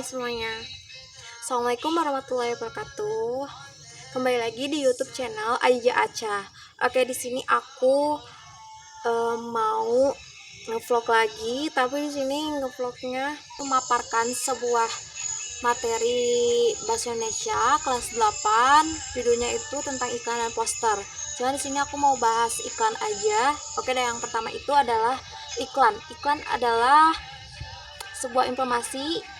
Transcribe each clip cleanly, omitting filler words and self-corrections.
semuanya. Assalamualaikum warahmatullahi wabarakatuh. Kembali lagi di YouTube channel Aja Aca. Oke, di sini aku mau ngevlog lagi, tapi di sini ngevlognya memaparkan sebuah materi bahasa Indonesia kelas 8. Judulnya itu tentang iklan dan poster. Jadi di sini aku mau bahas iklan aja. Oke, yang pertama itu adalah iklan. Iklan adalah sebuah informasi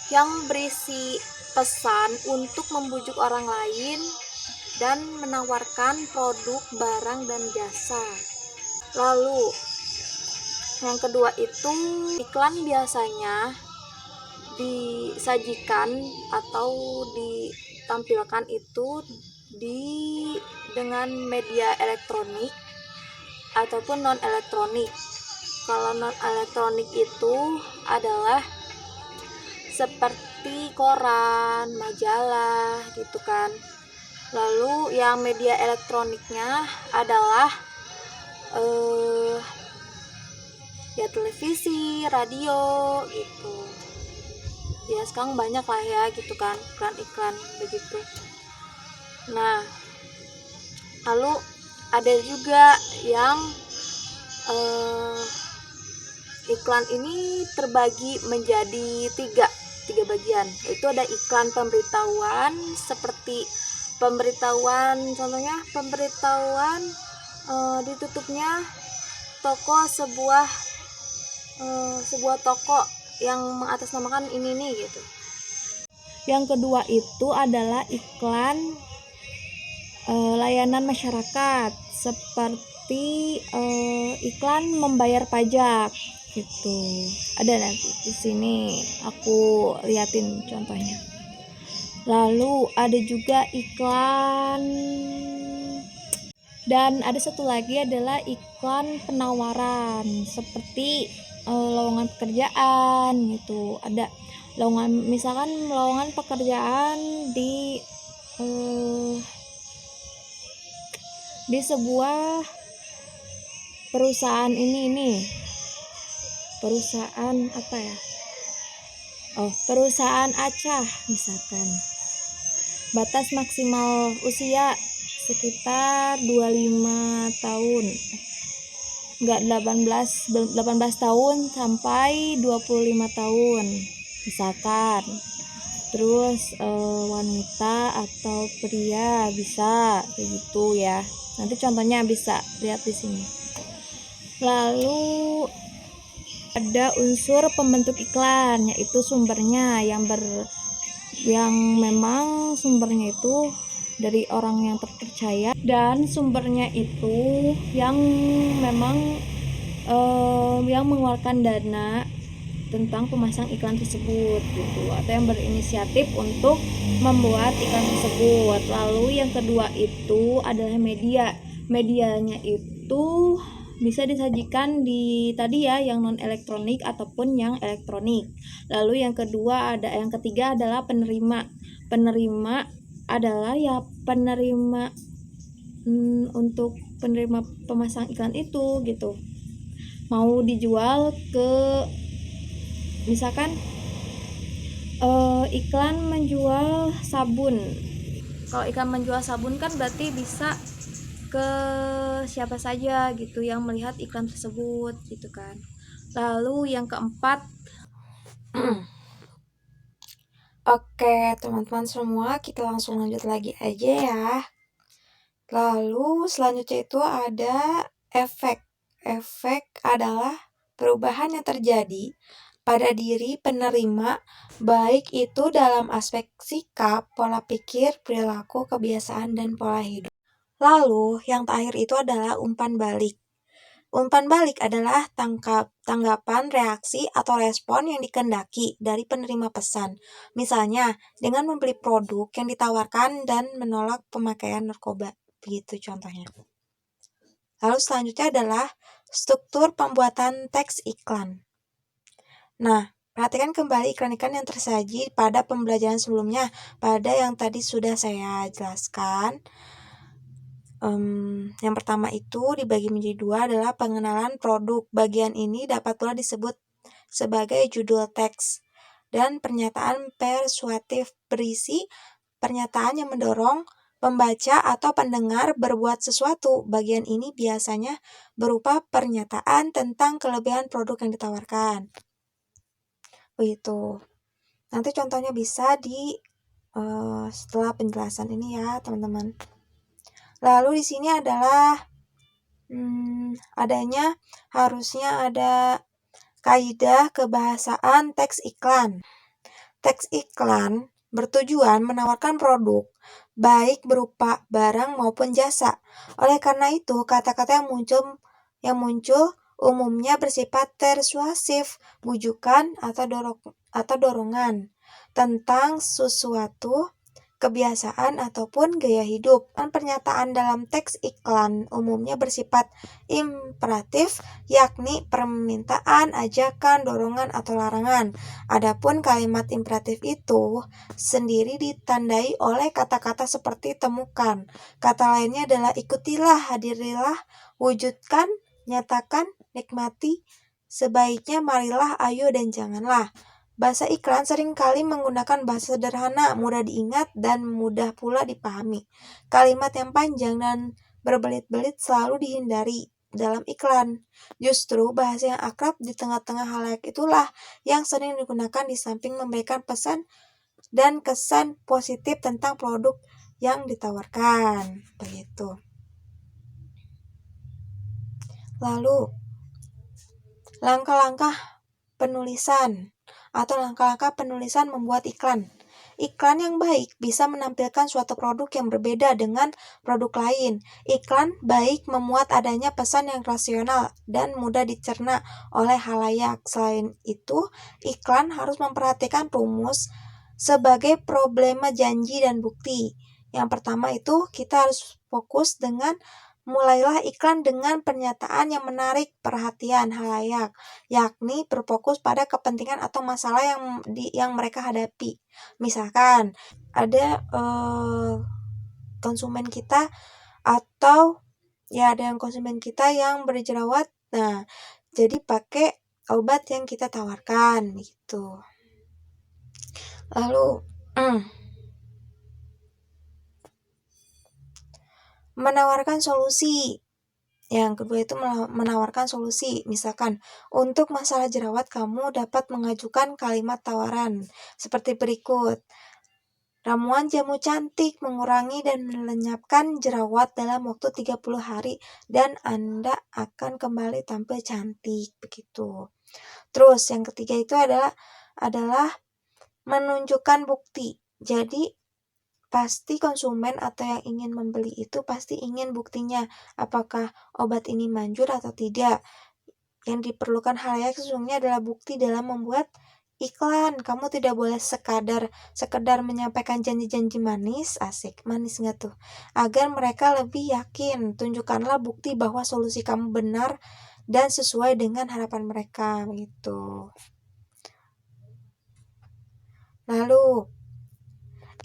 yang berisi pesan untuk membujuk orang lain dan menawarkan produk, barang, dan jasa. Lalu yang kedua itu iklan biasanya disajikan atau ditampilkan itu dengan media elektronik ataupun non elektronik. Kalau non elektronik itu adalah seperti koran, majalah gitu kan. Lalu yang media elektroniknya adalah ya televisi, radio gitu. Ya sekarang banyak lah ya gitu kan iklan-iklan begitu. Nah, lalu ada juga yang iklan ini terbagi menjadi tiga bagian, yaitu ada iklan pemberitahuan, seperti pemberitahuan, contohnya pemberitahuan ditutupnya toko sebuah toko yang mengatasnamakan ini nih gitu. Yang kedua itu adalah iklan layanan masyarakat, seperti iklan membayar pajak gitu. Ada nanti di sini aku liatin contohnya. Lalu ada juga iklan, dan ada satu lagi adalah iklan penawaran, seperti lowongan pekerjaan gitu. Ada lowongan, misalkan lowongan pekerjaan di sebuah perusahaan ini perusahaan apa ya, perusahaan Acah misalkan, batas maksimal usia sekitar 25 tahun, enggak 18 tahun sampai 25 tahun misalkan. Terus wanita atau pria bisa kayak gitu ya. Nanti contohnya bisa lihat di sini. Lalu ada unsur pembentuk iklan, yaitu sumbernya yang memang sumbernya itu dari orang yang terpercaya, dan sumbernya itu yang memang yang mengeluarkan dana tentang pemasang iklan tersebut gitu, atau yang berinisiatif untuk membuat iklan tersebut. Lalu yang kedua itu adalah medianya itu bisa disajikan di tadi ya, yang non elektronik ataupun yang elektronik. Lalu yang ketiga adalah penerima adalah ya penerima untuk penerima pemasang iklan itu gitu, mau dijual ke, misalkan iklan menjual sabun. Kalau iklan menjual sabun kan berarti bisa ke siapa saja gitu yang melihat iklan tersebut gitu kan. Lalu yang keempat oke teman-teman semua, kita langsung lanjut lagi aja ya. Lalu selanjutnya itu ada efek. Efek adalah perubahan yang terjadi pada diri penerima, baik itu dalam aspek sikap, pola pikir, perilaku, kebiasaan, dan pola hidup. Lalu yang terakhir itu adalah umpan balik. Umpan balik adalah tanggapan, reaksi, atau respon yang dikehendaki dari penerima pesan. Misalnya, dengan membeli produk yang ditawarkan dan menolak pemakaian narkoba. Begitu contohnya. Lalu selanjutnya adalah struktur pembuatan teks iklan. Nah, perhatikan kembali iklan-iklan yang tersaji pada pembelajaran sebelumnya, pada yang tadi sudah saya jelaskan. Yang pertama itu dibagi menjadi dua, adalah pengenalan produk. Bagian ini dapat pula disebut sebagai judul teks. dan pernyataan persuasif berisi pernyataan yang mendorong pembaca atau pendengar berbuat sesuatu. Bagian ini biasanya berupa pernyataan tentang kelebihan produk yang ditawarkan. Begitu. Nanti contohnya bisa di setelah penjelasan ini ya, teman-teman. Lalu di sini adalah harusnya ada kaidah kebahasaan teks iklan. Teks iklan bertujuan menawarkan produk, baik berupa barang maupun jasa. Oleh karena itu, kata-kata yang muncul umumnya bersifat persuasif, bujukan atau dorongan tentang sesuatu, kebiasaan ataupun gaya hidup. Pernyataan dalam teks iklan umumnya bersifat imperatif, yakni permintaan, ajakan, dorongan, atau larangan. Adapun kalimat imperatif itu sendiri ditandai oleh kata-kata seperti temukan. Kata lainnya adalah ikutilah, hadirilah, wujudkan, nyatakan, nikmati, sebaiknya, marilah, ayo, dan janganlah. Bahasa iklan seringkali menggunakan bahasa sederhana, mudah diingat, dan mudah pula dipahami. Kalimat yang panjang dan berbelit-belit selalu dihindari dalam iklan. Justru bahasa yang akrab di tengah-tengah halayak itulah yang sering digunakan di samping memberikan pesan dan kesan positif tentang produk yang ditawarkan. Begitu. Lalu, langkah-langkah penulisan atau langkah-langkah penulisan membuat iklan. Iklan yang baik bisa menampilkan suatu produk yang berbeda dengan produk lain. Iklan baik memuat adanya pesan yang rasional dan mudah dicerna oleh halayak. Selain itu, iklan harus memperhatikan rumus sebagai problema janji dan bukti. Yang pertama itu kita harus fokus dengan mulailah iklan dengan pernyataan yang menarik perhatian halayak, yakni berfokus pada kepentingan atau masalah yang mereka hadapi. Misalkan ada konsumen kita atau ada yang konsumen kita yang berjerawat. Nah, jadi pakai obat yang kita tawarkan gitu. Lalu menawarkan solusi. Yang kedua itu menawarkan solusi. Misalkan, untuk masalah jerawat kamu dapat mengajukan kalimat tawaran seperti berikut. Ramuan jamu cantik mengurangi dan melenyapkan jerawat dalam waktu 30 hari dan Anda akan kembali tampil cantik. Begitu. Terus yang ketiga itu adalah menunjukkan bukti. Jadi pasti konsumen atau yang ingin membeli itu pasti ingin buktinya apakah obat ini manjur atau tidak. Yang diperlukan halayak sesungguhnya adalah bukti dalam membuat iklan. Kamu tidak boleh sekedar menyampaikan janji-janji manis, asik, manis nggak tuh? Agar mereka lebih yakin, tunjukkanlah bukti bahwa solusi kamu benar dan sesuai dengan harapan mereka gitu. Lalu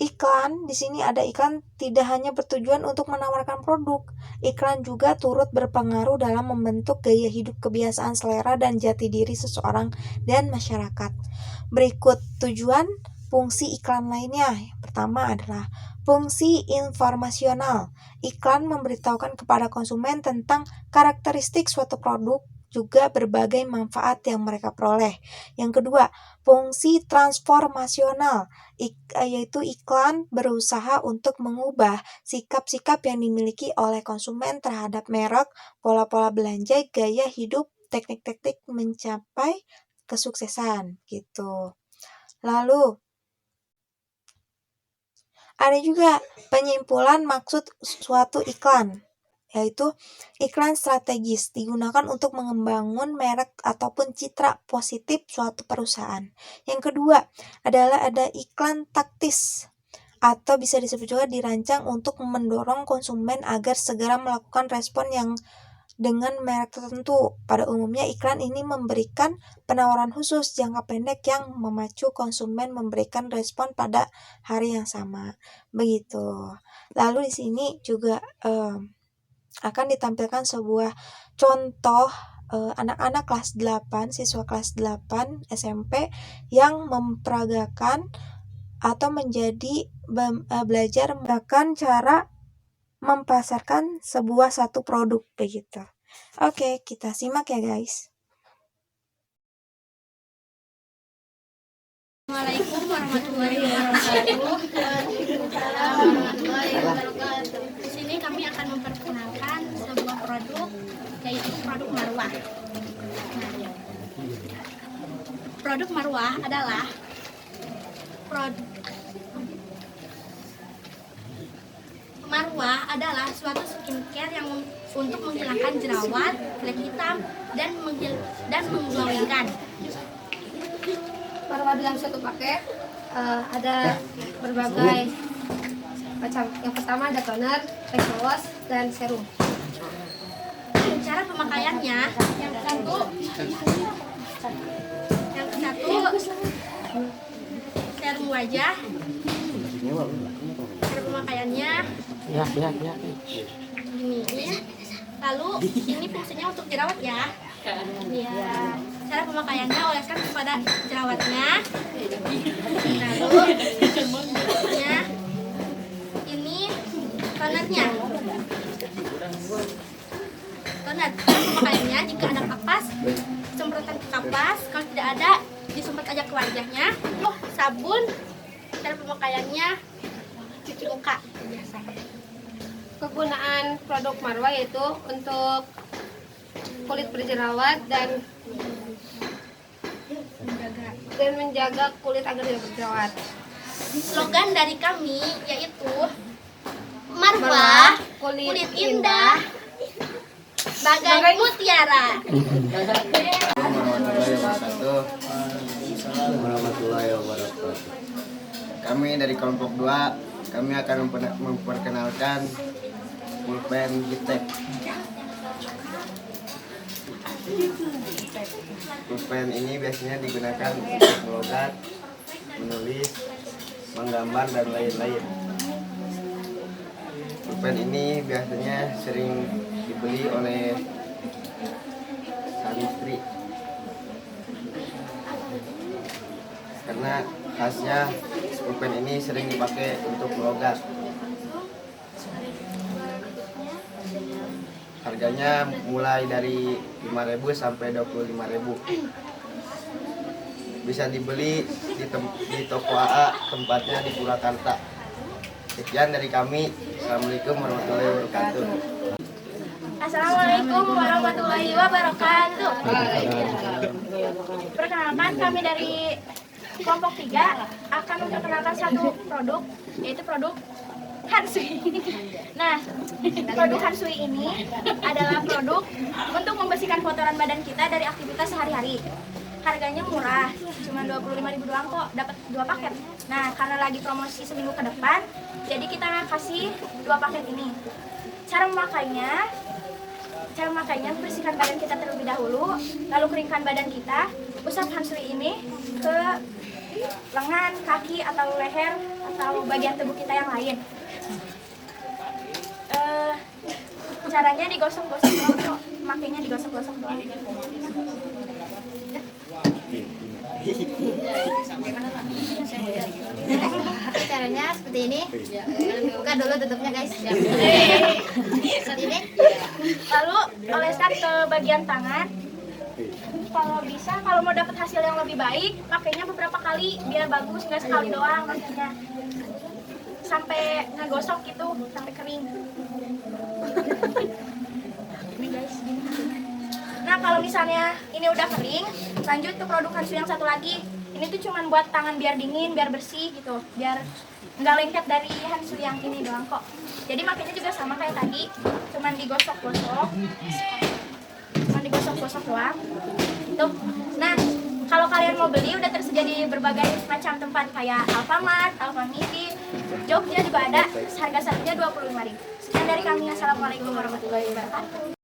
iklan, di sini ada iklan tidak hanya bertujuan untuk menawarkan produk. Iklan juga turut berpengaruh dalam membentuk gaya hidup, kebiasaan, selera, dan jati diri seseorang dan masyarakat. Berikut tujuan fungsi iklan lainnya. Yang pertama adalah fungsi informasional. Iklan memberitahukan kepada konsumen tentang karakteristik suatu produk, juga berbagai manfaat yang mereka peroleh. Yang kedua, fungsi transformasional, yaitu iklan berusaha untuk mengubah sikap-sikap yang dimiliki oleh konsumen terhadap merek, pola-pola belanja, gaya hidup, teknik-teknik mencapai kesuksesan gitu. Lalu ada juga penyimpulan maksud suatu iklan, yaitu iklan strategis digunakan untuk membangun merek ataupun citra positif suatu perusahaan. Yang kedua adalah ada iklan taktis atau bisa disebut juga dirancang untuk mendorong konsumen agar segera melakukan respon yang dengan merek tertentu. Pada umumnya iklan ini memberikan penawaran khusus jangka pendek yang memacu konsumen memberikan respon pada hari yang sama. Begitu. Lalu di sini juga akan ditampilkan sebuah contoh anak-anak kelas 8, siswa kelas 8 SMP yang memperagakan atau belajar menggunakan cara mempasarkan satu produk begitu. Oke, kita simak ya guys. Assalamualaikum warahmatullahi wabarakatuh. Di sini kami akan memperkenalkan sebuah produk, yaitu produk marwah. Produk marwah adalah suatu skincare yang untuk menghilangkan jerawat, flek hitam, dan mengglowingkan. Marwah dalam satu paket ada berbagai macam. Yang pertama ada toner, face wash, dan serum. Cara pemakaiannya, yang satu serum wajah. Cara pemakaiannya ini. Lalu ini fungsinya untuk jerawat ya. Cara pemakaiannya oleskan kepada jerawatnya. Lalu ini tonernya. Toner. Cara pemakaiannya jika ada kapas, semprotan ke kapas. Kalau tidak ada, disemprot aja ke wajahnya. Sabun. Cara pemakaiannya cuci muka biasa. Kegunaan produk marwah yaitu untuk kulit berjerawat dan menjaga kulit agar tidak berjerawat. Slogan dari kami yaitu marwah, kulit indah, bagai mutiara. Warahmatullahi wabarakatuh. Kami dari kelompok 2, kami akan memperkenalkan pulpen Gitek. Pulpen ini biasanya digunakan untuk melogat, menulis, menggambar, dan lain-lain. Pulpen ini biasanya sering dibeli oleh sang istri karena khasnya pulpen ini sering dipakai untuk melogat. Harganya mulai dari 5.000 sampai 25.000. Bisa dibeli di toko AA, tempatnya di Purwakarta. Sekian dari kami. Assalamualaikum warahmatullahi wabarakatuh. Assalamualaikum warahmatullahi wabarakatuh. Perkenalkan, kami dari kelompok 3 akan memperkenalkan satu produk, yaitu produk Hansui. Nah, produk Hansui ini adalah produk untuk membersihkan kotoran badan kita dari aktivitas sehari-hari. Harganya murah, cuma 25.000 doang kok, dapat 2 paket. Nah, karena lagi promosi seminggu ke depan, jadi kita kasih 2 paket ini. Cara memakainya, bersihkan badan kita terlebih dahulu, lalu keringkan badan kita, usap Hansui ini ke lengan, kaki, atau leher, atau bagian tubuh kita yang lain. Caranya digosok-gosok doang kok, makainya digosok-gosok doang. Caranya seperti ini. Buka dulu tutupnya guys. Seperti ini. Lalu oleskan ke bagian tangan. Kalau bisa, kalau mau dapat hasil yang lebih baik, pakainya beberapa kali biar bagus, nggak sekali doang makanya. Sampai ngegosok gitu, sampai kering. Ini guys. Nah, kalau misalnya ini udah kering, lanjut ke produk Hansui yang satu lagi. Ini tuh cuman buat tangan biar dingin, biar bersih gitu, biar nggak lengket dari Hansui yang ini doang kok. Jadi makanya juga sama kayak tadi, cuman digosok-gosok doang. Tuh. Nah, kalau kalian mau beli udah tersedia di berbagai macam tempat kayak Alfamart, Alfamidi, Jogja juga ada. Harga satunya 25.000. Sekian dari kami. Assalamualaikum warahmatullahi wabarakatuh.